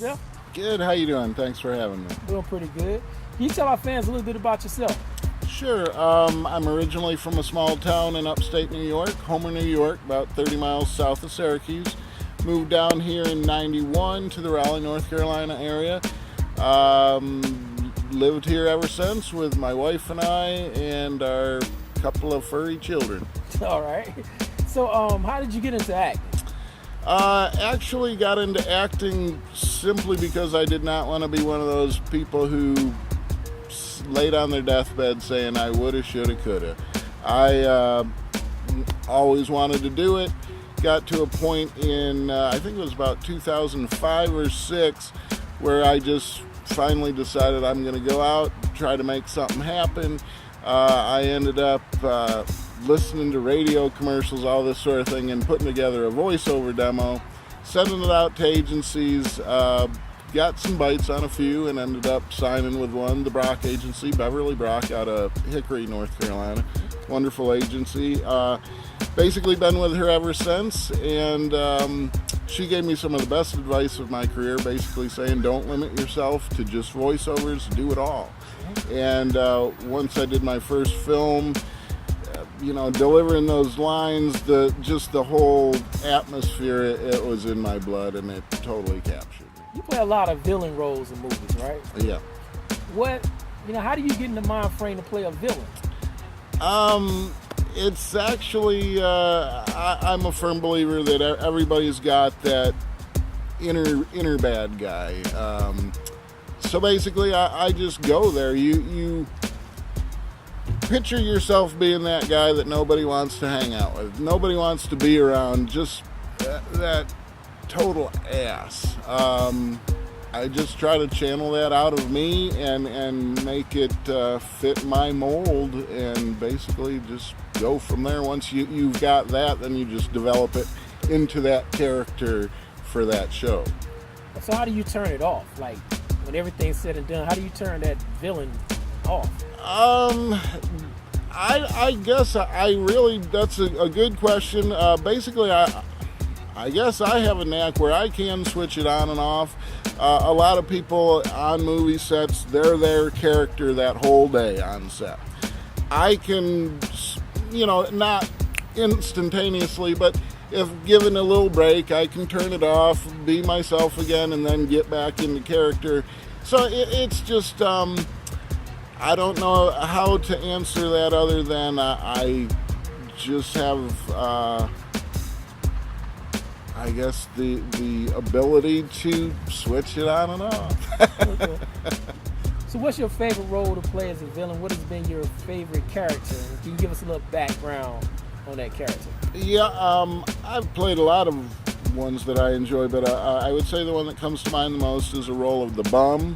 Jeff? Good. How you doing? Thanks for having me. Doing pretty good. Can you tell our fans a little bit about yourself? Sure. I'm originally from a small town in upstate New York, Homer, New York, about 30 miles south of Syracuse. Moved down here in '91 to the Raleigh, North Carolina area. Lived here ever since with my wife and I and our couple of furry children. All right. So, how did you get into acting? Actually got into acting simply because I did not want to be one of those people who laid on their deathbed saying I woulda, shoulda, coulda. I always wanted to do it. Got to a point in, I think it was about 2005 or 6, where I just finally decided I'm going to go out, try to make something happen. I ended up listening to radio commercials, all this sort of thing, and putting together a voiceover demo, sending it out to agencies, got some bites on a few, and ended up signing with one, the Brock agency, Beverly Brock, out of Hickory, North Carolina. Wonderful agency. Basically been with her ever since, and she gave me some of the best advice of my career, basically saying don't limit yourself to just voiceovers, do it all. And once I did my first film, delivering those lines, the whole atmosphere, it was in my blood, and it totally captured me. You play a lot of villain roles in movies, right? Yeah. How do you get in the mind frame to play a villain? It's actually, I'm a firm believer that everybody's got that inner bad guy. So basically, I just go there. You picture yourself being that guy that nobody wants to hang out with, nobody wants to be around, just that total ass. I just try to channel that out of me and make it fit my mold, and basically just go from there. Once you've got that, then you just develop it into that character for that show. So how do you turn it off? Like, when everything's said and done, how do you turn that villain off? I guess that's a good question. Basically, I guess I have a knack where I can switch it on and off. A lot of people on movie sets, they're their character that whole day on set. I can, not instantaneously, but if given a little break, I can turn it off, be myself again, and then get back into character. So it's just, I don't know how to answer that other than I just have, I guess, the ability to switch it on and off. Okay. So what's your favorite role to play as a villain? What has been your favorite character? Can you give us a little background on that character? Yeah, I've played a lot of ones that I enjoy, but I would say the one that comes to mind the most is a role of the Bum.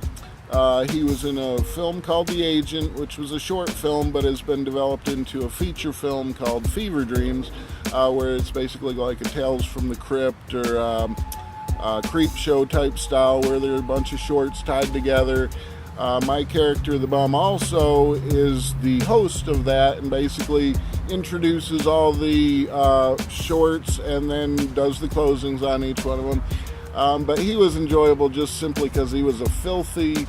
He was in a film called The Agent, which was a short film, but has been developed into a feature film called Fever Dreams, where it's basically like a Tales from the Crypt or a creep show type style, where there are a bunch of shorts tied together. My character, the Bum, also is the host of that and basically introduces all the shorts and then does the closings on each one of them. But he was enjoyable just simply because he was a filthy,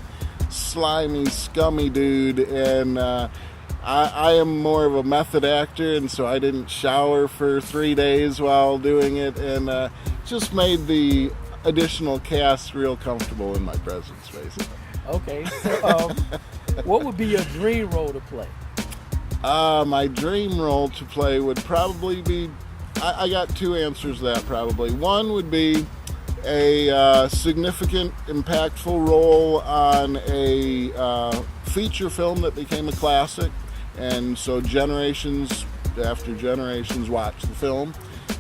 slimy, scummy dude, and I am more of a method actor, and so I didn't shower for 3 days while doing it, and just made the additional cast real comfortable in my presence, basically. Okay, so what would be your dream role to play? My dream role to play would probably be, I got two answers to that probably. One would be a significant, impactful role on a feature film that became a classic, and so generations after generations watch the film.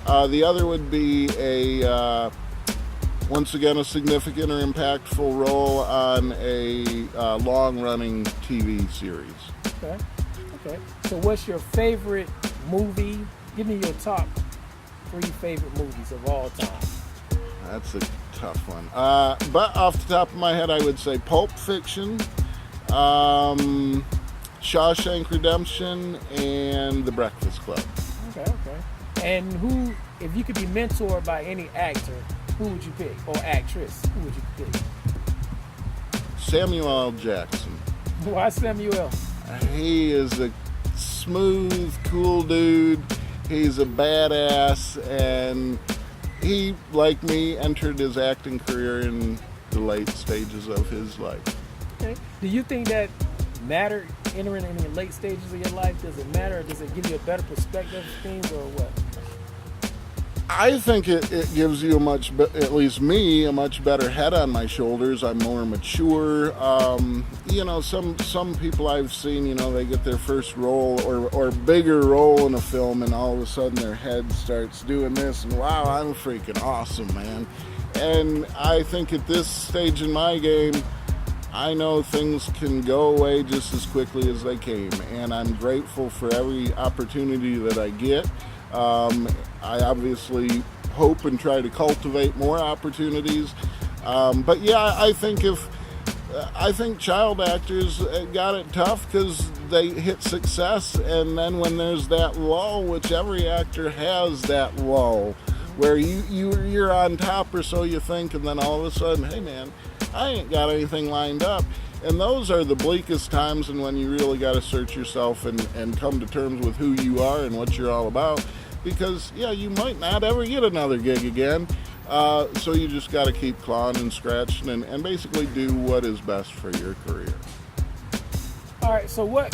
The other would be once again, a significant or impactful role on a long-running TV series. Okay. So what's your favorite movie? Give me your top 3 favorite movies of all time. That's a tough one. But off the top of my head, I would say Pulp Fiction, Shawshank Redemption, and The Breakfast Club. Okay. And who, if you could be mentored by any actor, who would you pick? Or actress, who would you pick? Samuel L. Jackson. Why Samuel? He is a smooth, cool dude. He's a badass, and he, like me, entered his acting career in the late stages of his life. Okay. Do you think that mattered entering in the late stages of your life? Does it matter, or does it give you a better perspective of things, or what? I think it gives you at least me, a much better head on my shoulders. I'm more mature. Some people I've seen, they get their first role or bigger role in a film, and all of a sudden their head starts doing this, and wow, I'm freaking awesome, man. And I think at this stage in my game, I know things can go away just as quickly as they came, and I'm grateful for every opportunity that I get. I obviously hope and try to cultivate more opportunities. But yeah, I think child actors got it tough because they hit success, and then when there's that lull, which every actor has that lull, where you're on top, or so you think, and then all of a sudden, hey man, I ain't got anything lined up. And those are the bleakest times, and when you really got to search yourself and come to terms with who you are and what you're all about. Because, yeah, you might not ever get another gig again. So you just got to keep clawing and scratching and basically do what is best for your career. All right, so what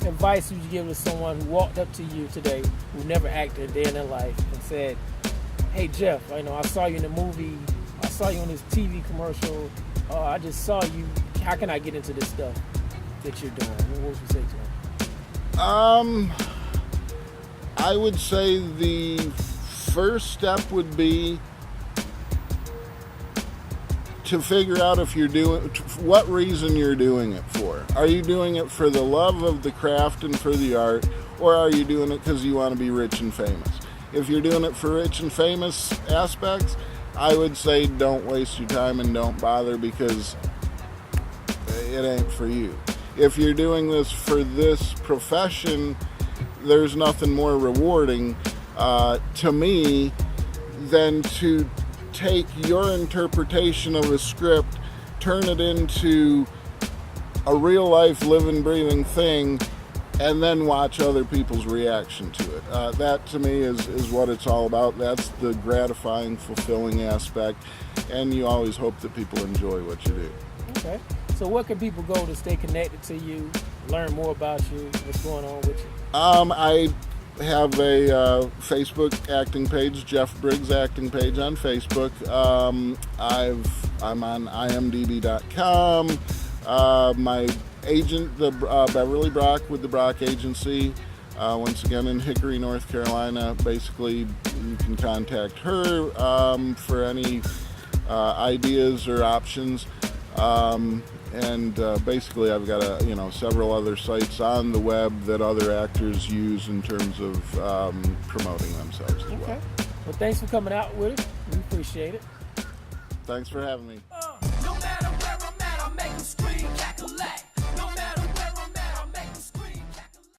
advice would you give to someone who walked up to you today, who never acted a day in their life, and said, hey, Jeff, I saw you in the movie, I saw you on this TV commercial, I just saw you, how can I get into this stuff that you're doing? What would you say to them? I would say the first step would be to figure out what reason you're doing it for. Are you doing it for the love of the craft and for the art, or are you doing it because you want to be rich and famous? If you're doing it for rich and famous aspects, I would say don't waste your time and don't bother, because it ain't for you. If you're doing this for this profession, there's nothing more rewarding to me than to take your interpretation of a script, turn it into a real life living, breathing thing, and then watch other people's reaction to it. That to me is what it's all about. That's the gratifying, fulfilling aspect, and you always hope that people enjoy what you do. Okay. So where can people go to stay connected to you, learn more about you, what's going on with you? I have a Facebook acting page, Jeff Briggs acting page on Facebook. I'm on imdb.com. My agent, Beverly Brock with the Brock Agency, once again in Hickory, North Carolina. Basically, you can contact her for any ideas or options. And basically, I've got several other sites on the web that other actors use in terms of promoting themselves as well. Okay. Well, thanks for coming out with it. We appreciate it. Thanks for having me. No matter where I'm at, I make them scream, Cackalack.